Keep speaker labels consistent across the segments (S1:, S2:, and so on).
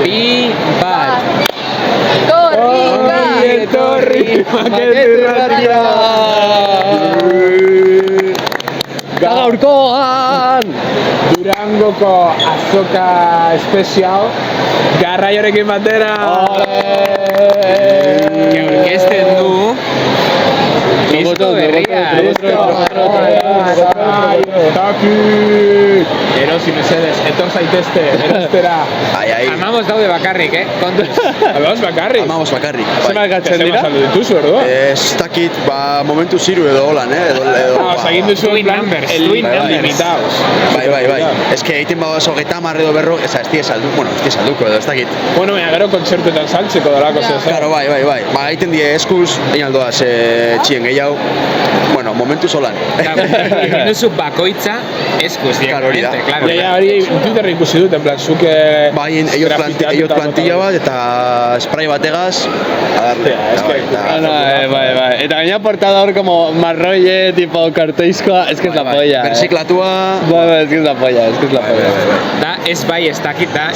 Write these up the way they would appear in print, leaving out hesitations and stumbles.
S1: bi, bat.
S2: Etorri, maketurratia! Gaurkoan! Durangoko azoka espezial garraiorekin batera!
S1: Aurkezten du disko berria.
S2: Erosi mesedez, etor zaitezte, erostera.
S1: Amamos daude bakarrik, kontuz.
S2: Amamos bakarrik?
S3: Amamos bakarrik.
S2: Zema gatzen dira? Zema dituzu, erdo?
S3: Ez dakit, momentuz hiru edo holan, edo...
S2: Egin duzu en plan, limitaos.
S3: Bai. Ez que egiten badauz 30 edo berro, ez die salduko edo, ez dakit.
S2: Bueno, gero kontzertuetan saltzeko dalako zez.
S3: Claro, bai. Egiten die eskuz, egin aldoaz txien gehiago. Bueno, momentuz holan.
S1: Egin duzu bakoitza eskuz, directamente, claro.
S2: Ja, hori Twitterra ikusi dut, en plan, zuke...
S3: Bai, ellos plantilla bat eta spray bategaz.
S4: Bai. Eta gaina portada hor como marroie, tipo kartoizkoa, es que es la polla.
S3: Berziklatua...
S4: Bai, es que es la polla.
S1: Da, ez bai, ez dakit da,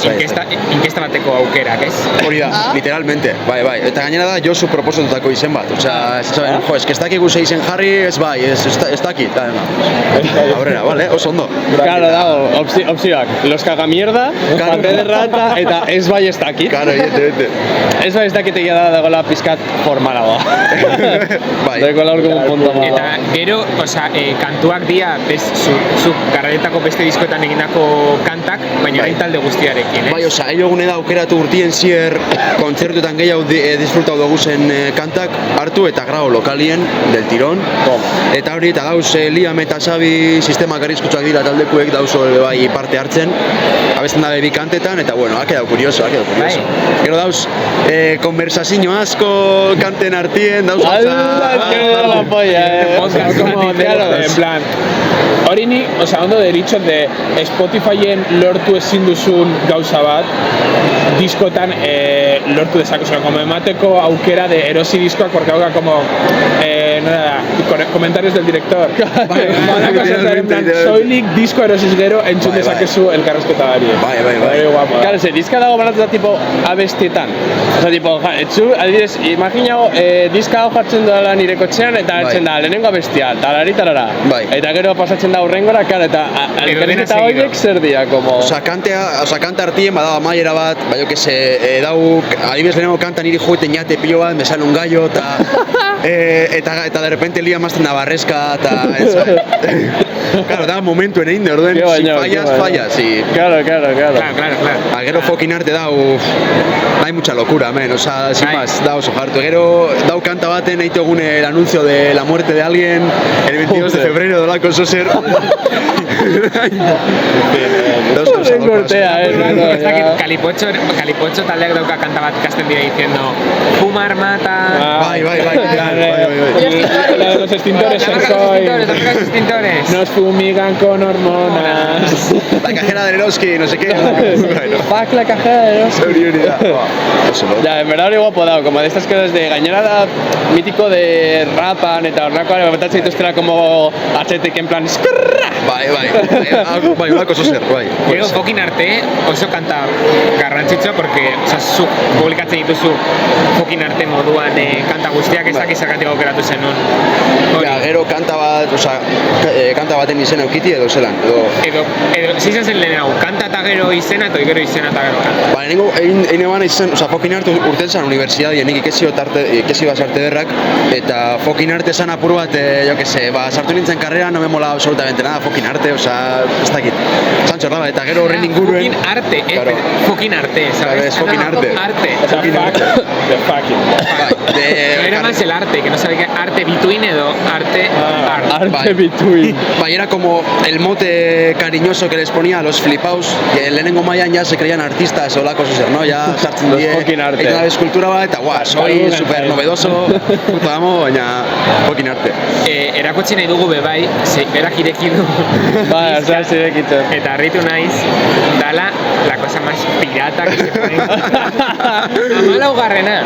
S1: inkesta bateko aukerak, ez?
S3: Hori da, literalmente, bai. Eta gainera da, Josu proposatutako izen bat. Osea, ez que ez dakik guzti izen jarri, ez bai, ez dakit. Aurrera, vale, oso ondo.
S4: Claro, dago, opzioak. Los cagamierda, papel de rata, eta ez bai ez dakit.
S3: Claro, evidente.
S4: Ez bai ez dakit egia da dagoela pizkat formalagoa.
S3: Bai.
S4: Dagoela hor como un punto malo.
S1: Eta gero, kantuak dira, zuk garraietako beste diskoetan egindako kantak, baina hain talde guztiarekin,
S3: Bai, hilo gune da aukeratu urtien zier kontzertuetan gehiago disfrutau dugu zen kantak hartu eta grau lokalien del tirón. Eta hori, eta dauz Liam eta Xabi sistemak arriskutsuak dira taldekuek dauz bai parte hartzen. Abesten da bebi kantetan, eta bueno, ha quedado curioso. Gero dauz, konversazio asko kanten artien, dauz...
S4: La polla,
S2: En plan, hori ni, ondo deritzot de Spotifyen lortu ezin duzun gauza bat, diskotan lortu dezakezu, como emateko aukera de erosi diskoak, porque hauga como, comentarios del director. Soilik disko erosiz gero entzun dezakezu elkarrezketa bari.
S3: Bai.
S4: Claro, ze diska dago banatuta tipo abestietan. Osa, tipo, adibidez, imaginau, diska hau jartzen doala nire kotxean eta hartzen da, lehenengo abestia, tarara. Eta gero pasatzen da hurrengora, claro, eta elkarrezketa horiek zer dira, como...
S3: Osa, kanta hartien, badaba maiera bat, bai, dauk, adibidez lehenengo kanta niri joeten jate pilo bat, me sale un gallo, eta de repente lia mazten da barrezka, eta... Claro, da momentuen egin de orden, si fallas, y...
S4: Claro.
S3: Gero fokin arte dau, hay mucha locura, men, osa, sin más, dau oso jartu. Gero, dau kanta baten, eitu egun el anuncio de la muerte de alguien, el 22 de febrero, dolako soser.
S1: Kalipotxo taldeak dauka kanta bat kasten dira diciendo fumar mata...
S3: Bai.
S2: Los extintores, nos fumigan con hormonas.
S3: La cajera de Eroski, no sé qué.
S4: Fuck la cajera de Eroski. Ya, en verdad hori guapo dago, como de estas cosas de gainera da mítico de rapan eta hornakoa, betatzen dituztera como atzetik en plan skrrrra.
S3: Bai, olako zozer, bai.
S1: Gero fokin arte oso kanta garrantzitsua, porque zuk publikatzen dituzu fokin arte moduan kanta guztiak ez dakiz zergatik aukeratu zenun.
S3: Gero kanta baten izena eukiti edo zelan,
S1: edo zizan zen lehen hau, kanta eta gero izena eta gero izena eta gero kanta.
S3: Nengo, egin eban izan, fokin arte urten zan universidadien, nik ikesi bat arte derrak, eta fokin arte zan apur bat, sartu nintzen karrera, no me mola absolutamente nada, fokin arte, ez dakit, zantxor da, eta gero horren inguruen...
S1: Fokin arte, ¿sabes?
S3: Fokin arte.
S2: The fucking.
S1: Era más el arte, que no sabe qué arte between edo arte
S4: Arte between.
S3: Era como el mote cariñoso que les ponía a los flipaus, que lehenengo mailan ya se creían artistas o la cosa, ¿no? Ya sartzen die, egin da eskultura bat, eta guau, soy super novedoso, puta amo, baina fokin arte.
S1: Erakutsi nahi dugu bebai, berak ireki du. Eta harritu naiz, dala la cosa más pirata que se puede encontrar. Amalaugarrena.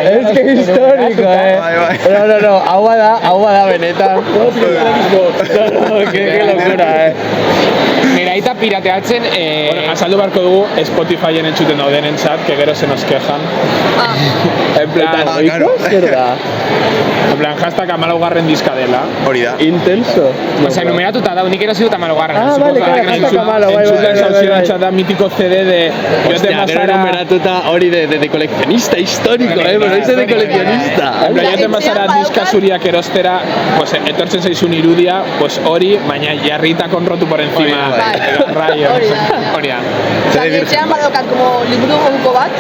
S4: Es que histórico, No, hau da benetan. Qué locura,
S1: beraita pirateatzen...
S2: Bueno, azaldu barko dugu Spotifyen entzuten daudenentzat, que gero se nos quejan. En plan,
S3: claro.
S2: En plan, hashtag 14. diska dela.
S3: Hori da.
S4: Intenso.
S1: Osea, numeratuta dau, nik erositut 14.
S4: Ah, vale, claro, hashtag 14,
S2: Entzuten zauzioen da mítico CD de...
S4: Hostia, gero numeratuta hori de coleccionista histórico, pero ese de coleccionista.
S2: Joaten bazara diska zuriak erostera, pues, etortzen zaizun irudia, pues hori, baina jarrita con rotu por encima. Rayo.
S1: Hori da.
S5: Etxean badokat como liburu moduko bat,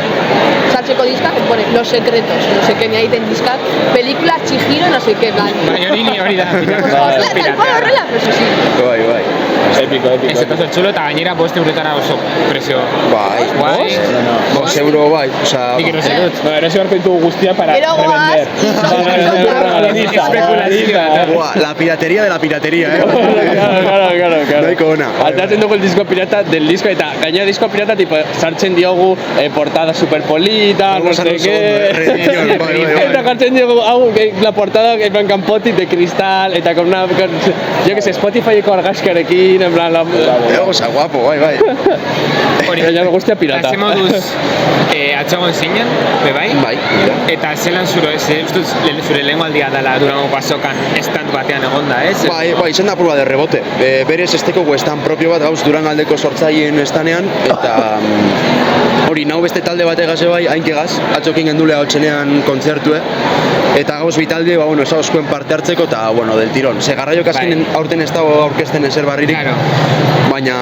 S5: sartzeko diska, que pone Los Secretos, no sé qué, ni aiten diskak, película Chihiro, no sé qué, plan.
S1: Baina hori da.
S5: Tal cual horrela, eso sí.
S3: Bai.
S2: Épico.
S1: Ez oso txulo eta gainera 5 eurotara oso presio.
S3: Bai.
S1: Guai.
S3: 5 euro bai, osea...
S1: Nik erosi dut.
S2: No, erosi barko ditugu guztia para
S5: Pero
S2: revender.
S3: Buah, la piratería de la piratería,
S4: Claro.
S3: Nahiko ona.
S4: Altatzen dugu el disco pirata del disco eta gainera disco pirata tipo sartzen diogu portada super polita, no sé qué. Eta jartzen diogu hau la portada en plan campoti de cristal eta con una yo que sé Spotifyko argazkiarekin en plan
S3: Osa, guapo, bai.
S4: Hori ya me gusta pirata.
S1: Eta ze moduz atxagon zinen, bai?
S3: Bai.
S1: Eta zelan zure lehenko aldia dela Durangoko azokan estand batean egonda, ez?
S3: Bai, izan da prueba de rebote. Berez esteko estan propio bat gauz Durangaldeko sortzaileen estanean, eta hori nau beste talde bategaz bai, hainkegaz, atzokin gendulea hotxenean kontzertue, eta gauz bitalde, esauzkoen parte hartzeko, eta, del tirón. Ze garraio kasken aurten ez dago aurkezten ezer barririk, baina,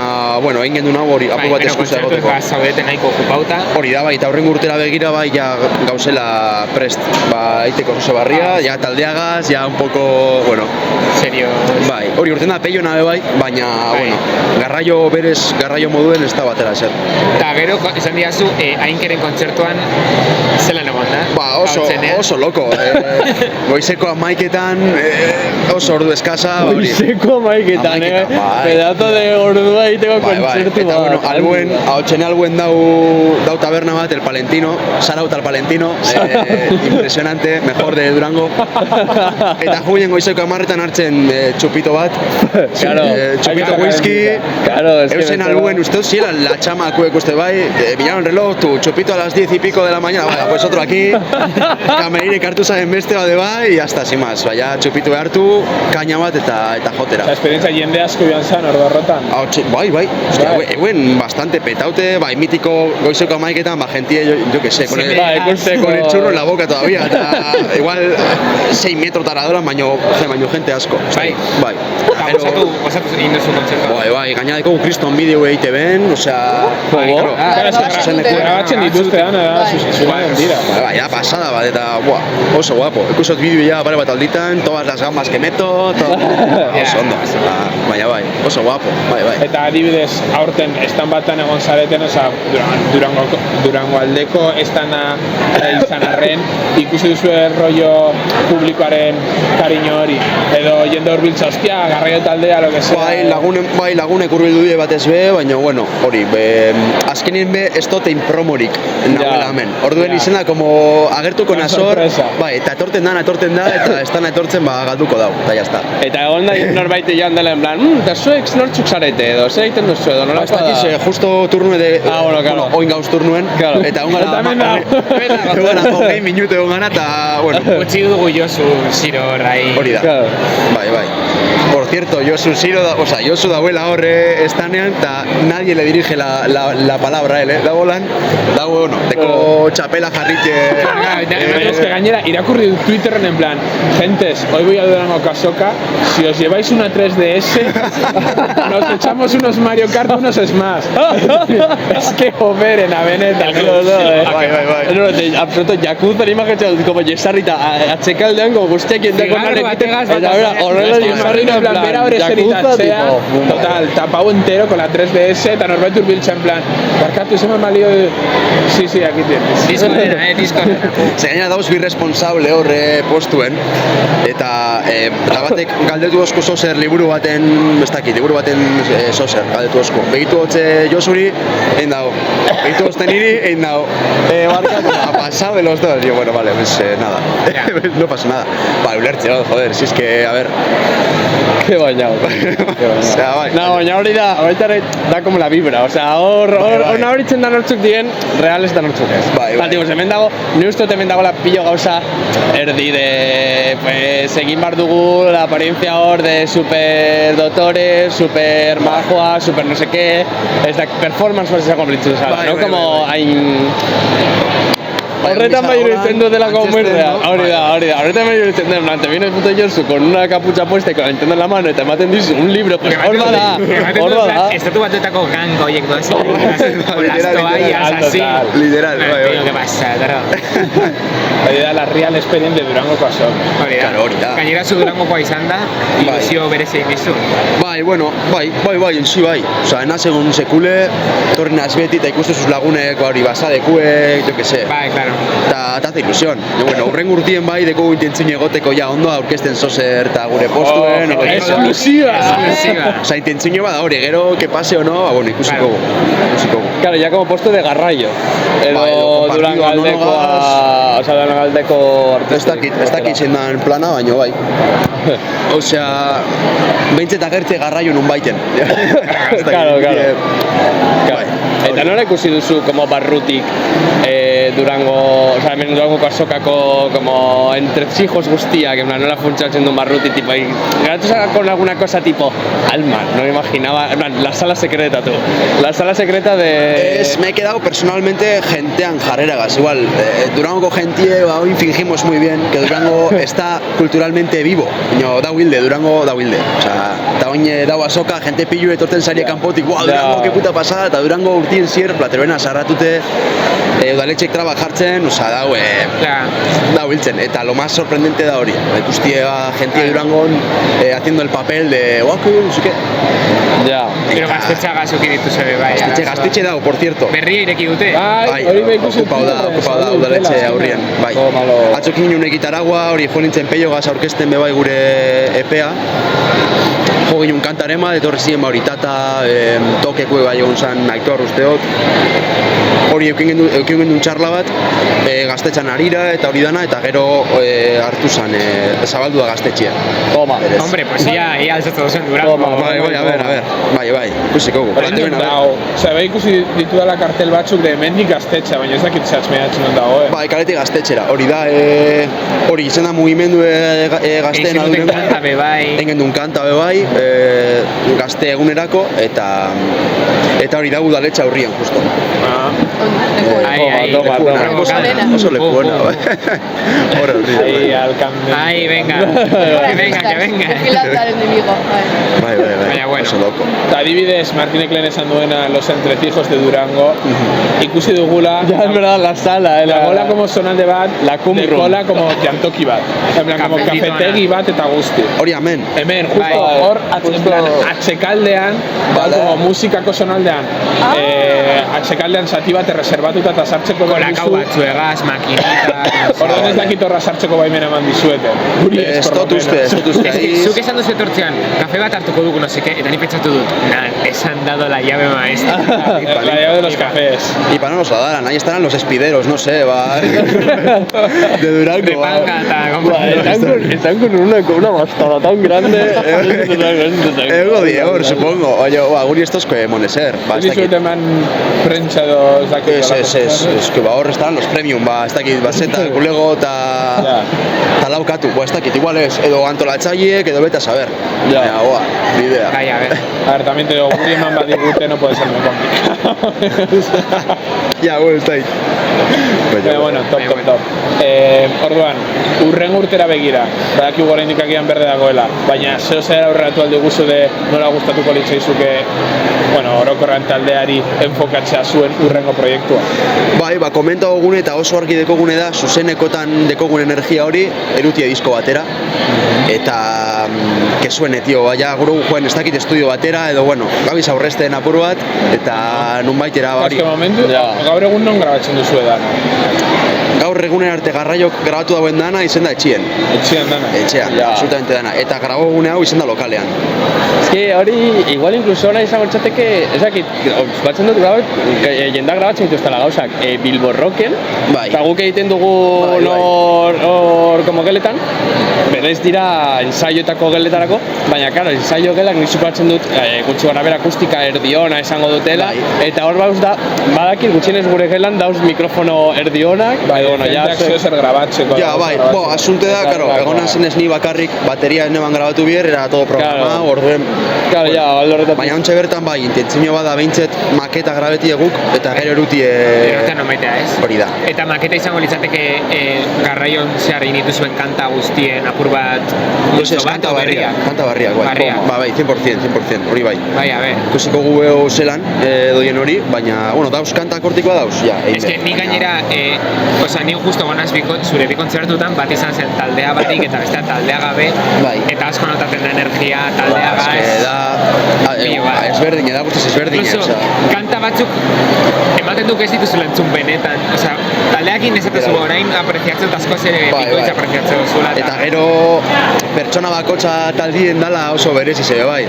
S3: egin gendu nago hori, apur bat eskuza egoteko.
S1: Kontzertu zaudeten nahiko okupauta.
S3: Hori da, bai, eta horren urtera begira, bai, ja gauzela prest, aiteko oso barria, ja taldeagaz, ja un poco,
S1: Serio.
S3: Bai, hori urten da peio nabe bai, baina, garraio berez, garraio moduen ez da batera ezer.
S1: Eta gero, esan diazu, Ainkeren kontzertuan zelan egon da?
S3: Oso loko. Goizeko 11etan, oso ordu eskasa.
S4: Goizeko 11etan, pedazo de ordua egiteko kontzertu bat.
S3: Eta, hotxene albuen dau taberna bat, el Palentino, Sarauta el Palentino, impresionante, mejor de Durango. Eta juinen goizeko 10etan hartzen txupito bat, txupito whisky, eusen albuen uste ziela la chamakuek uste bai, miraron reloj, tu chupito a las 10 y pico de la mañana, pues otro aquí, kamerire kartu zagen beste bade bai, y hasta, sin más, txupito hartu, kaina bat eta jotera.
S2: Esa esperientzia jende asko joan zan, ordu horretan.
S3: Bai, eguen bastante petaute, bai, mitiko goizeko 11etan, gentie, yo que sé, con el churro en la boca todavía, eta igual 6 metro taradoran, baino gente asko. Bai.
S1: Osatu egin duzu kontzertua.
S3: Bai, gaina deko kriston bideo egite ben, osea...
S2: Grabatzen dituztean, dira.
S3: Bai, pasada bat, eta oso guapo. Ikusot bideo ya pare bat alditan, todas las gambas que meto, oso ondo. Baina bai, oso guapo, bai.
S2: Eta adibidez, aurten estan batan egon zareten, osea, Durango aldeko estana izan arren, ikusi duzu rollo publikoaren kariño hori, edo jende horbiltza, hostia, garraio taldea, lo que sea.
S3: Bai, lagunek urbildu die batez be, baina, hori, azkenien be, ez dotein promorik nagoela hemen. Orduen izena, como agertuko nazor, bai, eta etorten da, eta estana etortzen, galduko dau, eta jazta.
S4: Eta egon da norbaite joan dela en plan, eta zuek nortzuk zarete edo, zer egiten duzu edo, nola
S3: da? Justo turnue de, oin gauz turnuen, eta egon gara, 20 minute egon gara, eta,
S1: Utsi dugu Josu Ziro rai.
S3: Hori da, bai. Por cierto, Josu dauela horre estanean, eta nadie le dirige la palabra a él, dago, deko txapela jarritxe...
S2: Es que gainera, irakurri Twitterren en plan, gentes, hoy voy a Durango Kasoka, si os lleváis una 3DS, nos echamos unos Mario Kart, unos Smash. Es que joveren, a benetan.
S3: Bai.
S4: Absoluto, Yakuza, imagen como jesarrita, atxekaldean, como guztiak jendeko horrela jesarrita,
S2: en plan, bera hori eseritatzea, total, tapau entero con la 3DS, eta norbait urbiltza en plan, barkatu, se me ha malido Sí, aquí tienes.
S1: Diskonera.
S3: Gainera dauz bi responsable hor postuen, eta batek galdetu osko Soser liburu baten, liburu baten Soser galdetu osko. Begitu hotze Josuri, egin dago. Begitu hozten niri, egin dago. Barkatu, ha pasado de los dos. Yo, bueno, vale, pues nada. No pasa nada. Vale, ulertze, joder, si es que, a ver...
S4: Qué bañado. No, baina hori da como la vibra, o sea, hor nabaritzen da nortzuk dien, reales da nortzuk ez. Bai. Hemen dago, ni uste hemen dago la pillo gauza erdi de, pues, egin bar dugu la apariencia hor de super dotores, super majoa, super no sé qué, ez da performance bat izango blitzen zara, no? Como hain... Horretan bai iruditzen dutela komertzea. Hori da. Horretan bai iruditzen dut, te viene el puto Josu con una capucha puesta y con la Nintendo en la mano y te ematen dizu un libro, pues hor bada.
S1: Estatu batuetako gang oiek doaz, con las toallas así.
S3: Literal,
S1: bai. ¿Qué pasa, taro?
S2: Hori da, la real experience de Durangoko azok.
S3: Hori da.
S1: Gainera zu Durangokoa izan da, ilusio berezik dizu.
S3: Bai, en si bai. Osa, enaz egun sekule, torri naz beti, eta ikustezuz lagunek, hori basadekuek, jo que se.
S1: Bai, claro.
S3: Eta hace ilusión. Bueno, horren urtien bai, deko intentzin egoteko ja ondo aurkezten Soser eta gure postuen.
S2: Exclusiva!
S3: Osa, intentzin bada hori, gero, que pase o no, bueno, ikusiko.
S4: Claro, ya como puesto de garraio. Edo Durangaldeko... Osa, Durangaldeko artestik.
S3: Ez dakit zendan plana, baino bai. Osea, behintzet agertze garraio nun baiten.
S4: Claro. Eta nola ikusi duzu como barrutik Durango, o sea, hemen Durangoko azokako como entresijos guztiak, en plan, nola funtsatzen duen barruti, tipo, y garatu con alguna cosa tipo Alma, no me imaginaba, en plan, la sala secreta, tú. La sala secreta de...
S3: Me he quedado personalmente gentean jarreragaz, igual, Durangoko gentie, hoy fingimos muy bien que Durango está culturalmente vivo, baina da hilde, Durango da hilde, o sea, da oin dau azoka, gente pillu etortzen sarie kanpotik, guau, Durango, que puta pasada, eta Durango urtien zier, plateroena sarratute, udaletxek traba jartzen, oza, dau hiltzen, eta lo más sorprendente da hori. Ikustia gentia Durangon haciendo el papel de, no sé qué.
S4: Ja.
S1: Pero gaztetxa gazuk iritu zebe, bai.
S3: Gaztetxe dago, por cierto.
S1: Berria ireki dute.
S3: Bai, okupau da udaletxe aurrien, bai. Atzokin ginen egitaragua, hori jo nintzen peio gaz aurkezten bebai gure EPEA. Jo ginen kantarema, etorri ziren hori tata, tokekue bai egon zan Aitor usteot. Hori eukin gendun txarla bat, gaztetxan arira eta hori dana, eta gero hartu zan, zabaldu da gaztetxea.
S4: Toma.
S1: Hombre, pues ya altzatu dozen Durango.
S3: Bai, a ver. Bai, ikusiko.
S2: Osea, bai ikusi ditu dala kartel batzuk de mendik gaztetxa, baina ez dakit zehazmeatzen hon dago,
S3: Bai, kaletik gaztetxera, hori da, hori izan da mugimendu gazteen adurengo. Egin duen kanta be bai, gazte egunerako, eta hori da udaletxa aurrian, justo. Oso lekuena, hori horri.
S1: Ai, venga, que venga.
S5: Vigilante al enemigo.
S3: Bai, oso loko.
S2: Eta adibidez, Martinek lehen esan duena Los Entresijos de Durango, ikusi dugula...
S4: Ya, es verdad, la sala,
S2: la gola como sonalde bat, de cola como jantoki bat. En plan, como kafetegi bat eta guzti.
S3: Hori hemen.
S2: Hemen, justo hor, atxekaldean, como musikako sonaldean, atxekaldean zati bat erreserbatuta eta sartzeko
S1: kolakau batzuegaz, makinita...
S2: Orduan ez dakit horra sartzeko baimena eman dizueten.
S3: Ez dut uste.
S1: Zuk esan duzu etortzean, kafe bat hartuko dugu, no seke, eta ni pentsatu dut, les han dado la llave maestra.
S2: La llave de los cafés.
S3: Y para no nos la darán, ahí estarán los espideros, no sé, va... De Durango.
S1: De Pangata,
S4: están con una bastada tan grande.
S3: Ego dior, supongo. Oye, guri estos que moneser.
S2: Dizuet eman prentsa edo ez dakit.
S3: Ez que hor estarán los premium, ez dakit, baseta, kulego eta laukatu, ez dakit, igual ez, edo antolatzaileek, edo beta saber. Ja, goa, bidea.
S2: A ver, también te digo, guri eman badigute no puede ser muy complicado.
S3: Ja, bueno, está ahí.
S2: Pero bueno, top. dator. Orduan, urren urtera begira, badaki gora indikakian berde dagoela, baina zeo zer aurreratu alde guzu de nola gustatuko litzaizuke, orokorran taldeari enfokatzea zuen urrengo proiektua.
S3: Bai, komenta gune eta oso argi dekogune da, zuzenekotan dekogun energia hori, erutie disko batera, eta kesuene, tio, baina guru joen ez dakit estudio batera, edo, gabiz aurrezten apuru bat, eta nun baitera hori.
S2: Azke momentu, gaur egun non grabatzen duzu edan?
S3: Gaur egunen arte garraiok grabatu dauen dana izen da etxien.
S2: Etxean dana?
S3: Etxean, absolutamente dana. Eta grabo egune hau izen da lokalean.
S4: Eske hori, igual inkluso hona izango txateke, ezakit, batzen dut jendak grabatzen dituztela gauzak, Bilbo Rocken, eta guk egiten dugu hor como geletan, berez dira ensaioetako geletarako, baina, karo, ensaio gelak nizuko batzen dut, gutxi gara bera akustika erdiona esango dutela, eta hor bauz da, badakit gutxienez gure gelan dauz mikrofono erdionak,
S2: jendeak zer grabatzeko.
S3: Ja, bai, asunte da, karo, egonan zinez ni bakarrik bateria neban grabatu bier, era todo programa, orduen...
S4: Claro, ja, aldorretat.
S3: Baina ontsa bertan bai, intentzio bada behintzet maketa grabeti eguk, eta gero erutie...
S1: Erotan ometea, ez?
S3: Hori da.
S1: Eta maketa izango litzateke garraion zehar initu zuen kanta guztien apur bat multo bat, o berriak?
S3: Kanta barriak, bai. Bai, 100%, hori bai.
S1: Bai, a ber.
S3: Ikusiko gubeo zelan, doien hori, baina, dauz kanta kortikoa dauz, ja.
S1: Ez que ni gainera, ni justo gonaz zure bi kontzertutan bat izan zen taldea batik eta bestea taldea gabe, eta asko notatzen da energia taldea
S3: ezberdin, guztiz ezberdin.
S1: Incluso, kanta batzuk ematen duk ez dituzula entzun benetan, taldeakin ez eta zuba orain apreziatzen asko zere bikoitza apreziatzen zula.
S3: Eta gero pertsona bakotxa taldien dala oso berezi zebe, bai.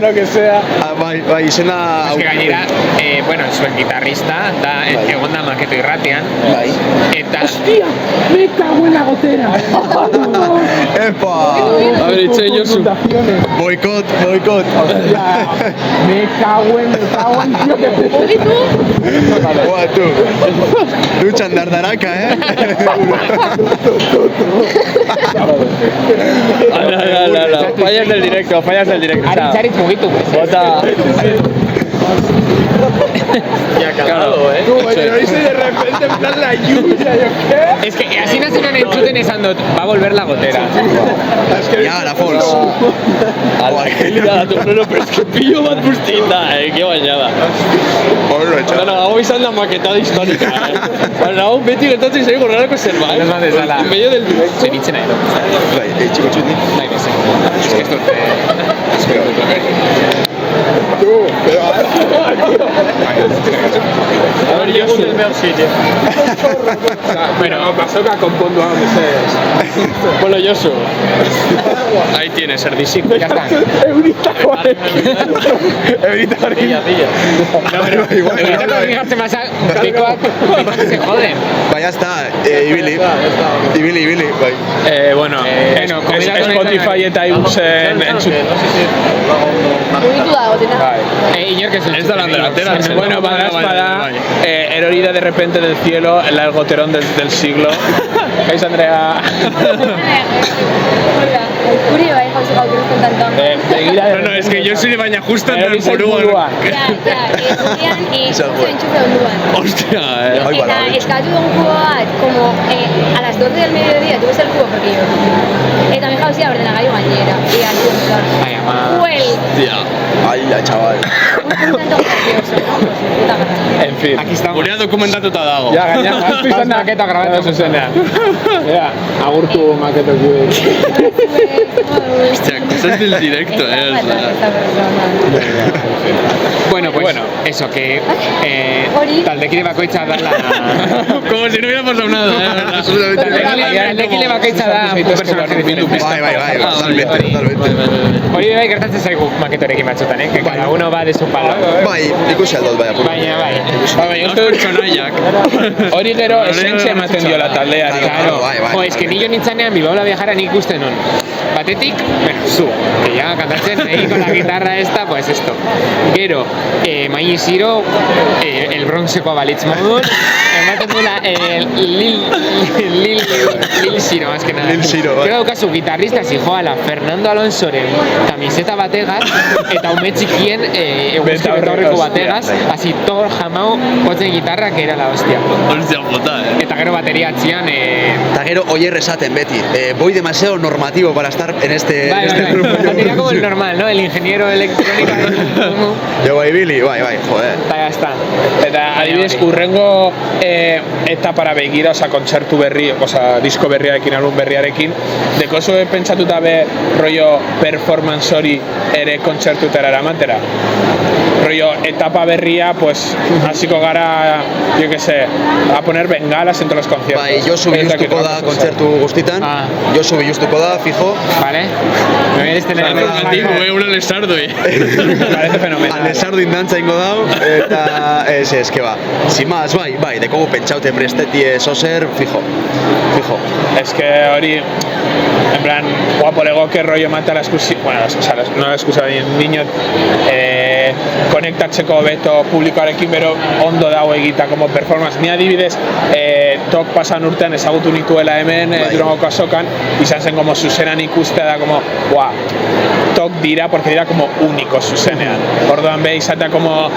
S2: Lo que sea.
S3: Bai, izena...
S1: Ez que gainera, zuen gitarrista, da egon da Maketo irratian.
S3: Bai.
S1: Eta...
S2: Hostia, me cago en la gotera.
S3: Epa!
S4: A ver, itxe Josu.
S3: Boikot.
S2: Hostia, me cago en, tío, que
S3: Buah, tu. Dutxan dardaraka,
S4: Ala, fallas del directo.
S1: Aritzaritz mugitu.
S4: Bota.
S1: Ya cagado,
S2: Tú, pero dice de repente en plan la lluvia, ¿yo qué?
S1: Es que así nazionan entzuten esan dut, va a volver la gotera.
S3: Ja, la Fons.
S4: Pero es que pillo bat guztita, qué bañada. Hau izan da maketada histórica, hau beti gertatzen zaigu horrelako zerbait. En medio del directo.
S1: Zeritzen nahi dut.
S3: Bai, txiko txuti.
S1: Nahi beze. Ez que ez dut...
S2: Tú, pero...
S4: A ver, llego del mejor sitio.
S2: Bueno, basoka konpondu hau mesedez.
S4: Bueno, Josu. Ahí tienes, Erdisik.
S1: Ya está.
S2: Eurita horrekin.
S1: No, pero Eurita horrekin masa pikoak se joden.
S3: Bai, ya está, ibili, bai.
S2: Bueno, Spotify eta iBooksen entzut.
S5: Mugitu da, gotena.
S1: Inork ez
S4: Ez da lan delantera.
S2: Bueno, bada, erorida de repente del cielo, el goterón del siglo. ¿Veis, Andrea?
S6: Guri bai jauzi gaukiruz kontantan.
S4: No, es que yo soy de baina justo en el buruan.
S6: Gurian, zentxupe onduan.
S4: Hostia,
S6: Eta eskatu dugu kubo bat, como a las 12 del mediodía, tuve el cubo porque yo. Eta mi jauzia ordenagailu gainera. Y al cubo,
S1: Ay, ama.
S6: Well.
S3: Ai, chaval.
S6: Un tanto gracioso, ¿no? Pues puta garra.
S2: En fin.
S1: Aquí estamos.
S4: Gurea dokumentatuta dago.
S2: Ja, gaina,
S1: Vas maketa grabatzen zuzenean.
S2: Ja, agurtu maketo kide.
S4: Hostia, cosas del directo,
S6: Esta persona.
S1: Bueno, pues eso, que taldekide bakoitza da la...
S4: Como si no hubiera pasado nada,
S1: Taldekide bakoitza da un personaje diferente.
S3: Bai, totalmente.
S1: Hori bai gertatzen zaigu maketorekin batzutan, que cada uno va de su palo.
S3: Bai, ikusi aldot, bai, apur.
S1: Baina, bai.
S2: Baina, uste dut hori gero esentzia ematen diola taldeari.
S1: Claro,
S3: bai.
S1: es que ni jo nintzanean Bibaula viajara nik ikusten non. Batetik, bueno, zu, que ya cantatzen ahí con la guitarra esta, pues esto. Gero, Mai Ziro, el Bronxeko balitz modun, ematen dula Lil Ziro, más que nada.
S3: Lil Ziro, bai.
S1: Gero daukazu gitarrista zijoala Fernando Alonsoren camiseta bategaz, eta ume txikien eguzki betaurreko bategaz, así todo jamao potzen gitarra, que era la hostia.
S4: Hostia, Hostia puta,
S1: Eta gero bateria atzian,
S3: Eta gero oier esaten beti, voy demasiado normativo para estar en este grupo.
S1: Batería como el normal, ¿no? El ingeniero electrónico.
S3: Jo bai bili, bai, joder.
S1: Eta ya está.
S2: Eta adibidez, urrengo etapara begira, kontzertu berri, disko berriarekin, album berriarekin, dekozu pentsatuta be rollo performance hori ere kontzertutara eramatera? Rollo etapa berria, pues, hasiko gara, yo que sé, a poner bengalas en todos los conciertos.
S3: Bai, Josu biluztuko da kontzertu guztitan, Josu biluztuko da, fijo.
S1: Vale. Me vienes tener
S4: un lesardoi.
S2: Parece fenomenal.
S3: Alesardo indantza ingo dau, eta ez, que ba. Sin más, bai, dekogu pentsaute prestetie soser, fijo.
S2: Es que hori, en plan, guapo legoke rollo mata la excusa, bueno, no la excusa niño, konektatzeko beto publikoarekin bero ondo dago egita como performance. Ni adibidez, tok pasan urtean ezagutu nituela hemen, Durangoko azokan, izan zen como zuzenan ikustea da como, tok dira, porque dira como único zuzenean. Orduan be, izatea como...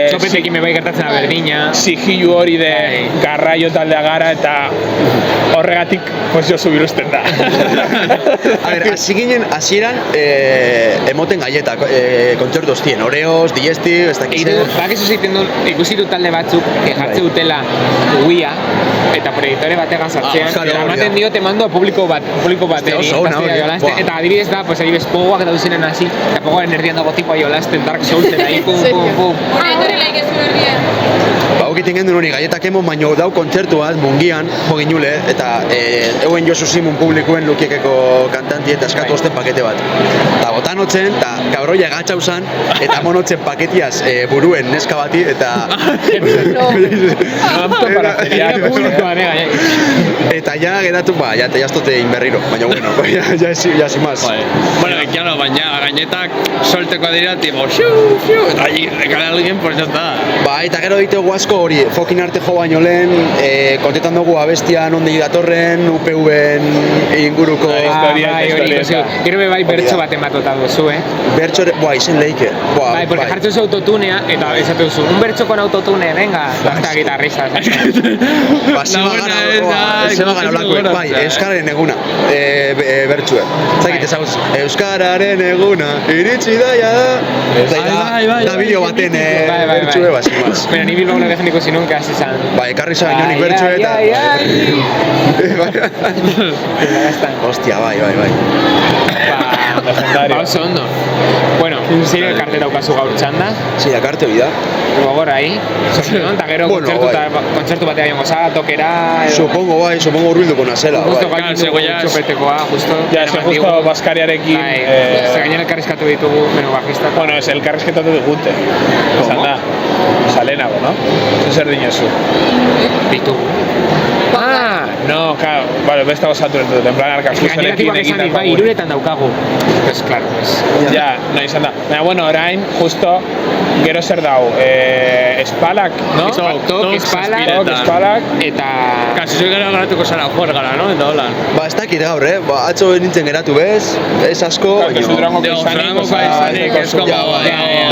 S1: Sopetekin me bai gertatzen a berdina.
S2: Sigilu hori de garraio taldea gara, eta horregatik, pues Josu biluzten da.
S3: A ver, hasi ginen, hasieran emoten galletak, kontzertu hostien, Oreos, Digestive, ez dakiz.
S1: Bakizu zeiten duen, ikusi du talde batzuk, jartze dutela Wii-a, eta proiektore bategan sartzean, eta ematen diote mando publiko bateri, eta adibidez da, pues adibidez pogoak dauzenen hasi, eta pogoaren erdian dago tipo aiolasten, Dark Soulsen, ahi, pum.
S3: Ba, okiten gendun hori galletak emon, baino dau kontzertu bat, Mungian, jo ginule, eta euen Josu Simun publikoen lukiekeko kantanti eta eskatu osten pakete bat. Eta botan hotzen, eta kabroia gatxau zan, eta monotzen paketiaz buruen neska bati, eta... Eta ja geratu, ja jaztote inberriro, baina bueno, ja sin más.
S4: Bueno, claro, baina gainetak solteko dira, tipo, eta allí rekale alguien, pues ya está.
S3: Ba, eta gero ditegu asko hori, fokin arte jo baino lehen, kontetan dugu abestia nondik datorren, UPV-en inguruko...
S1: Gero bai bertso bat ematota duzu,
S3: Bertso, izen leike.
S1: Bai, porque jartzen zu autotunea, eta esatu duzu, un bertso con autotune, venga, hasta guitarrista.
S3: Zema gara olakoek, bai, Euskararen eguna, bertxue. Zagit ezaguz, Euskararen eguna, iritsi daia da. Da bideo baten bertxue, ba, sin más.
S1: Pero ni Bilbao no dejan ikusi nunca, hasi zan.
S3: Ba, ekarri zan jonik bertxue eta... Hostia, bai.
S1: Ba, oso ondo. Bueno, zeire elkarte daukazu gaur txanda.
S3: Zeire elkarte hori da.
S1: Gogor ahi, eta gero kontzertu batea jongo zara, tokera...
S3: Supongo urbilduko nazela.
S1: Justo galdu txopetekoa, justo.
S2: Ja, justo Baskariarekin...
S1: Ze gainen elkarrizkatu ditugu, bajistak.
S2: Bueno, ez elkarrizketatu digute. Esan da, salenago, no? Zer dinezu.
S1: Ditugu.
S2: No, claro, vale, besta gozatu dut, en plan arkazuzerekin egiten.
S1: Bai, iruretan daukagu. Pues, claro, pues.
S2: Ja, no, izan da. Baina, bueno, orain, justo, gero zer dau, espalak, no?
S1: Tok, espalak, eta...
S4: Kasi zoi gara garatuko zara juergara, no? Eta hola.
S3: Ba, ez dakit gaur, Ba, atzo nintzen geratu, bez? Ez asko,
S2: baina... Durangoko izanik,
S4: es como...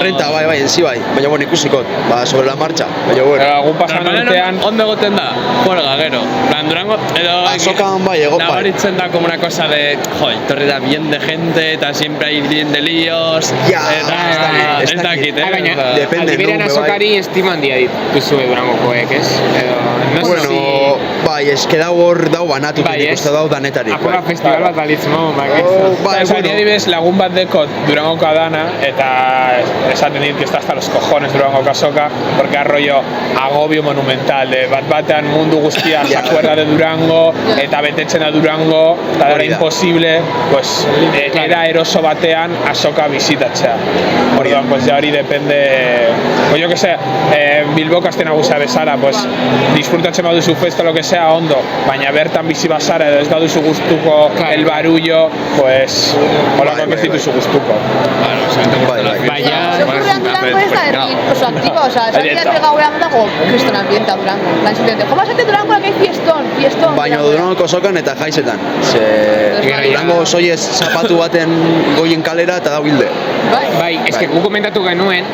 S3: Renta, bai, enzi bai. Baina, bueno, ikusiko, sobre la marcha. Baina, bueno.
S2: Agun pasan urtean...
S4: Ondo goten da, juerga, gero. Durango, edo...
S3: Azokan bai, ego bai.
S4: Nabaritzen da como una cosa de... Joder, torri da bien de gente, eta siempre hay bien de líos...
S3: Ja,
S4: ez dakit,
S3: Depende,
S1: Aldiberean azokari estima handia dituzu Durangokoek, ez?
S3: Bueno, bai, eske dau hor, dau banatu, ikuste dau danetarik.
S1: Akola festival bat balitzmo,
S3: Bai,
S2: bueno. Adibidez, lagun bat dekot Durangoko dana, eta esaten dit que está hasta los cojones Durangoko azoka, porque arroio agobio monumental, de bat-batean mundu guztia sakuerda de Durango, eta betetzen da Durango, eta dara imposible, pues, era eroso batean azoka bizitatzea. Orduan, pues, ja hori depende... Pues, yo que sé, Bilboko azten nagusia bezala, pues, disfrutatzen baduzu festa, lo que sea, ondo, baina bertan bizi bazara, edo ez baduzu gustuko el barullo, pues, holako ez dituzu gustuko.
S1: Bai,
S5: Segurrean Durango ez da herri oso aktiba, oza, esan dira gaurean dago kriston ambienta Durango. Lan zuten, jo basate Durango aquí fiestón.
S3: Baina Durangoko sokan eta jaizetan. Durango soiez zapatu baten goien kalera eta da hilde.
S1: Bai, eske gu komentatu genuen,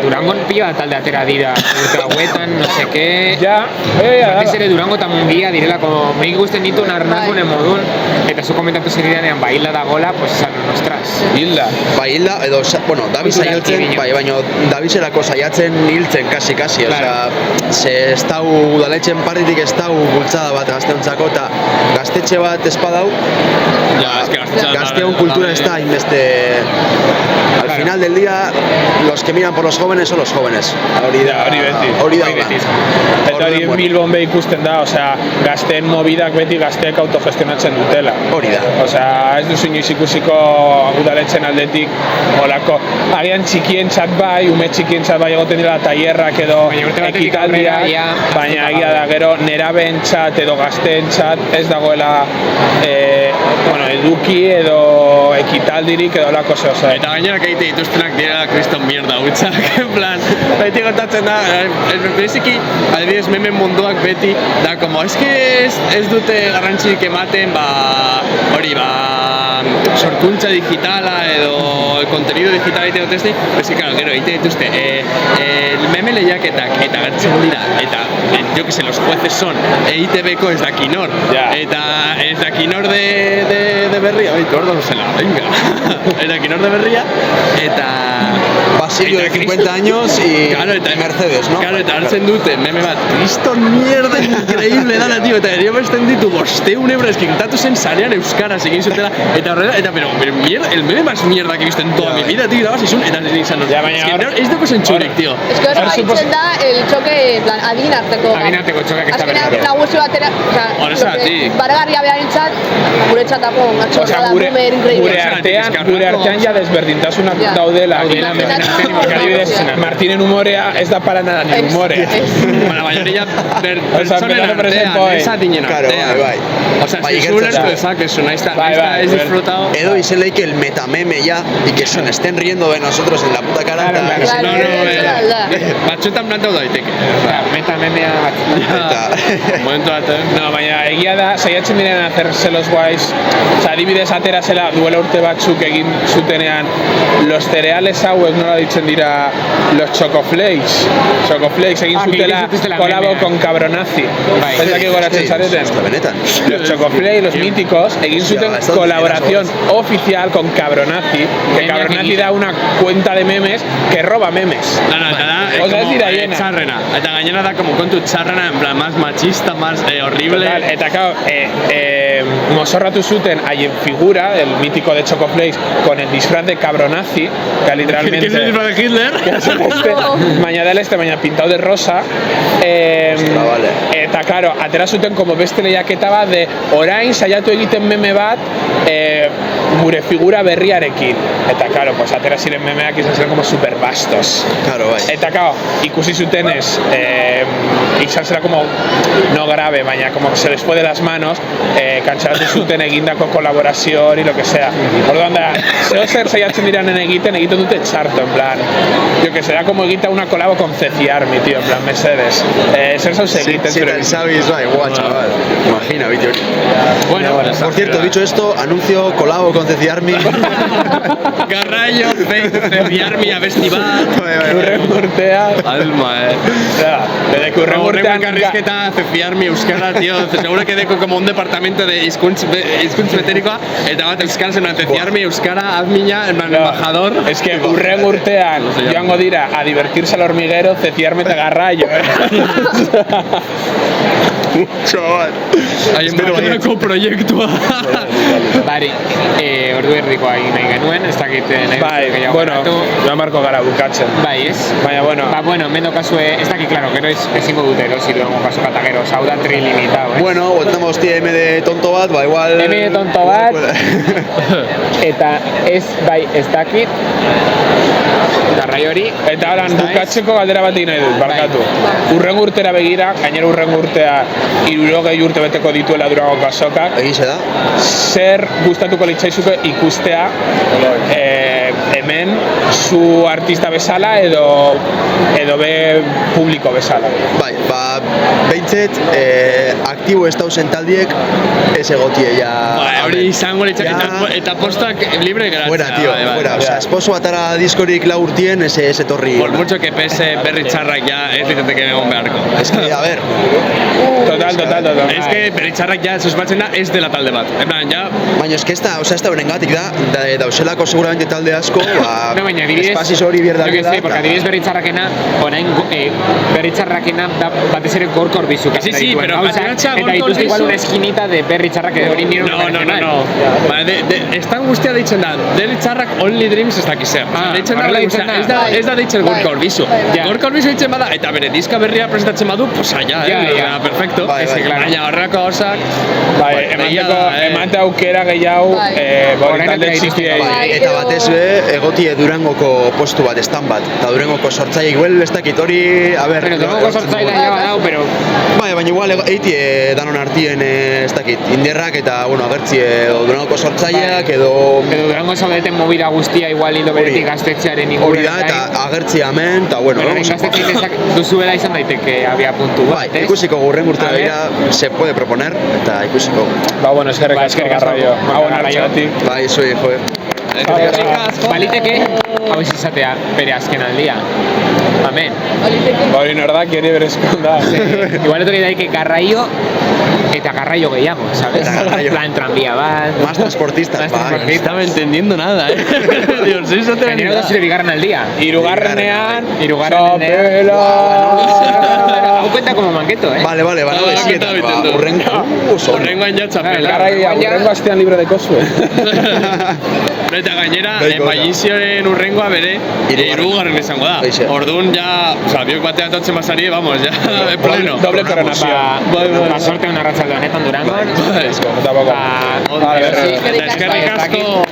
S1: Durangon pila talde atera dira urte hauetan, no sé qué.
S2: Ja,
S1: batez ere Durango eta mundia direlako, nik gusten ditu narnazgunen modun, eta zu komentatu zeridanean, ba, hilda da gola, pues esan, ostras.
S2: Hilda.
S3: Bai, hilda, edo, bueno, David saiatzen, bai, baina Daviserako saiatzen hiltzen kasi, osea, ze ez dau udaletxen partitik ez dau bultzada bat gazteontzako, eta gaztetxe bat espadau, gazteon kultura ez da inbeste. Al final del día, los que miran por los jóvenes son los jóvenes. Hori da.
S2: Eta hori Bilbon be ikusten da, osea, gazteen mobidak beti gazteek autogestionatzen dutela.
S3: Hori da.
S2: Osea, ez duzu inoiz ikusiko udaletzen aldetik, olako, agian txikientzat bai, ume txikientzat bai egoten dira tailerrak edo ekitaldiak, baina egia da gero nerabeentzat edo gazteentzat ez dagoela eduki edo ekitaldirik edo olako zehose.
S4: Eta gainerak egite dituztenak dira kriston mierda hutsak, en plan, beti gotatzen da, bereziki, adibidez meme munduak beti, da, como, ez dute garrantzik ematen, sorkuntza digitala edo kontenido digitala egite dut ez di, bezik, gero, egite dituzte, meme lehiaketak eta gertzen dira, eta, jo que se, los jueces son EITB-ko ez dakinor, eta ez dakinor de Berria, gordo zela, venga, ez dakinor de Berria, eta...
S3: Basilio de 50 años y Mercedes, ¿no?
S4: Claro, eta hartzen dute, meme bat, kriston mierda increíble dala, tío, eta erio besten ditu 500 €, eski gritatu zen sarean euskaraz egin zutela, eta horrela, pero mierda, el meme más mierda que he visto en toda mi vida, tío, irabaz izun, eta izan hori. Ez dugu zen txurik, tío.
S5: Ez que hori haitzen da, el choque, en plan, adinarteko.
S1: Adinarteko txokeak ez da berako.
S5: Azkenean, nagusi batera, baragarria beharentzat, gure txatako, atxorra da, boomer, increíble.
S2: Gure artean ja desberdintasunak daudela. Adibidez, Martinen humorea ez da para nada ni humore.
S4: La mayoría pertsonen artean, ez adinen artean. Osea, zuzulerko dezakezu, ez disfrutado.
S3: Edo izen leik el metameme ya, y que se estén riendo de nosotros en la puta cara.
S4: Batzuetan plantau daiteke.
S1: Metamemea bat.
S4: Momentu bat,
S2: no, baina egia da, saiatzen diren hacerse los guays. Osa, adibidez atera zela duela urte batzuk egin zutenean los cereales hauek nola ditzen dira los chocoflakes. Chocoflakes egin zutela kolabo con Cabronazi. Ez dakik goratzen zareten. Los chocoflakes, los míticos, egin zuten colaboración oficial con Cabronazi, que Cabronazi da una cuenta de memes que roba memes.
S4: O sea, ez dira hiena. Txarrena. Eta gainera da como kontu txarrena, en plan, más machista, más horrible.
S2: Eta claro, mozorratu zuten haien figura, el mítico de Chocoflakes, con el disfraz de Cabronazi, que literalmente...
S4: ¿Qué es el disfraz de Hitler?
S2: Baina dela baina pintado de rosa. Eta claro, atera zuten como beste lehiaketa bat de orain saiatu egiten meme bat gure figura berriarekin. Eta claro, pues atera ziren memeak izan ziren como super bastos.
S3: Claro, bai.
S2: Eta claro, ikusi zutenez, izan zera como no grave, baina como que se les fue de las manos, kantxeratu zuten egindako kolaborazioa y lo que sea. Orduan da, zeo zer saiatzen diranen egiten dute txarto, en plan, yo que será como egita una colabo con Ceciarmi, tío, en plan, Mercedes. Zer zauz egiten,
S3: pero... Sí, sabes, bai, guau, chaval. Imagina, vídeo.
S1: Bueno,
S3: por cierto, dicho esto, anuncio colabo con Ceciarmi.
S4: Garraio, Ceciarmi, abesti bat.
S2: Urren urtean.
S4: Alma,
S2: Desde que urren urtean...
S4: Carrizketa, Ceciarmi, euskara, tío, seguro que deco como un departamento de hizkuntz beterikoa, eta bat euskaraz, Ceciarmi, euskara, admina, embajador.
S2: Es que urren urtean joango dira a divertirse al hormiguero, Ceciarme eta Garraio.
S3: Chaval.
S4: Haien baterako proiektua.
S1: Bari, ordu erdikoa egin nahi genuen, ez dakit nahi
S2: bai, bueno, joan barko gara bukatzen.
S1: Bai, ez?
S2: Baina, bueno.
S1: Ba, bueno, mendo kasue, ez dakit, claro, gero ezingo dute erosi duengo kasu bat, gero, hau da trilimitado, ez?
S3: Bueno, voltamos tie M de tonto bat, ba, igual...
S1: M de tonto bat, eta ez, bai, ez dakit, Garraio hori.
S2: Eta horan, bukatzeko galdera bat egin nahi dut, barkatu. Urren urtera begira, gainera urren urtea 60 urte beteko dituela Durangoko azokak.
S3: Egize da.
S2: Zer gustatuko litzaizuke ikustea hemen zu artista bezala edo be publiko bezala.
S3: Bai, behintzet, aktibo ez dauzen taldiek ez egotie ja...
S4: Hori izango litzak eta postak libre geratzea.
S3: Fuera, tío, fuera. Osea, esposo atara diskorik 4 urtien, ez etorri...
S4: Por mucho que pese berri txarrak ja ez diteteke egon beharko.
S3: Es que, a ver...
S2: Total.
S4: Es que berri txarrak ja susmatzen da ez dela talde bat. En plan, ja...
S3: Baina ez que ez da berengatik da, dauselako seguramente talde asko,
S1: No, baina adibidez...
S3: espazis hori bierda
S1: Yo que sé, porque adibidez berri txarrakena, orain berri txarrakena batez ere gorkor bizuk.
S4: Sí, pero atzeratxa
S1: eta dituzte igual una esquinita de berri txarrak edo hori nire
S4: No. Estan guztia deitzen da, berri txarrak Only Dreams ez dakiz zer. Ez da deitzen gorkor bizu. Gorkor bizu deitzen bada, eta bere diska berria presentatzen badu, pues allá, perfecto. Baina horreko osak...
S2: Emante aukera gehiago, talde txikiei.
S3: Eta batez be, egotie Durangoko postu bat, estan bat. Eta Durangoko sortzaile igual ez dakit hori, a ber...
S1: Pero Durangoko sortzaile ja badau, pero...
S3: Baina igual eitie danon artien ez dakit, Indierrak eta, bueno, agertzie Durangoko sortzaileak edo...
S1: Edo Durango zaudeten movida guztia igual hildo beretik gaztetxearen inguruan.
S3: Hori da, eta agertzie hemen, eta bueno...
S1: Pero gaztetxeak duzuela izan daiteke abia puntu bat,
S3: ez? Ikusiko gurren urte begira, se puede proponer, eta ikusiko.
S2: Bueno, eskerrik asko garraio.
S3: Bai, zoi, joe.
S1: Baliteke, hau ez izatea bere azken aldia. Amen.
S2: Hori nordak ere berezko da.
S1: Igual etorri daike garraio eta garraio gehiago, ¿sabes? Plan tranbia bat.
S3: Más transportistas,
S4: No estaba entendiendo nada, Dios, eso te
S1: venía. Gainera bigarren aldia.
S2: Hirugarrenean.
S1: Hau cuenta como manqueto,
S3: Vale,
S4: Urrengoan ja txapela.
S2: Urrengo astean libre de kozu,
S4: Eta gainera, Maizioren urrengoa bere hirugarren izango da. Orduan ja, biok batean totzen basari, vamos, ja, pleno.
S2: Doble koronazio.
S1: Sorte una ratzaldo honetan Durangon.
S2: Eskerrik asko.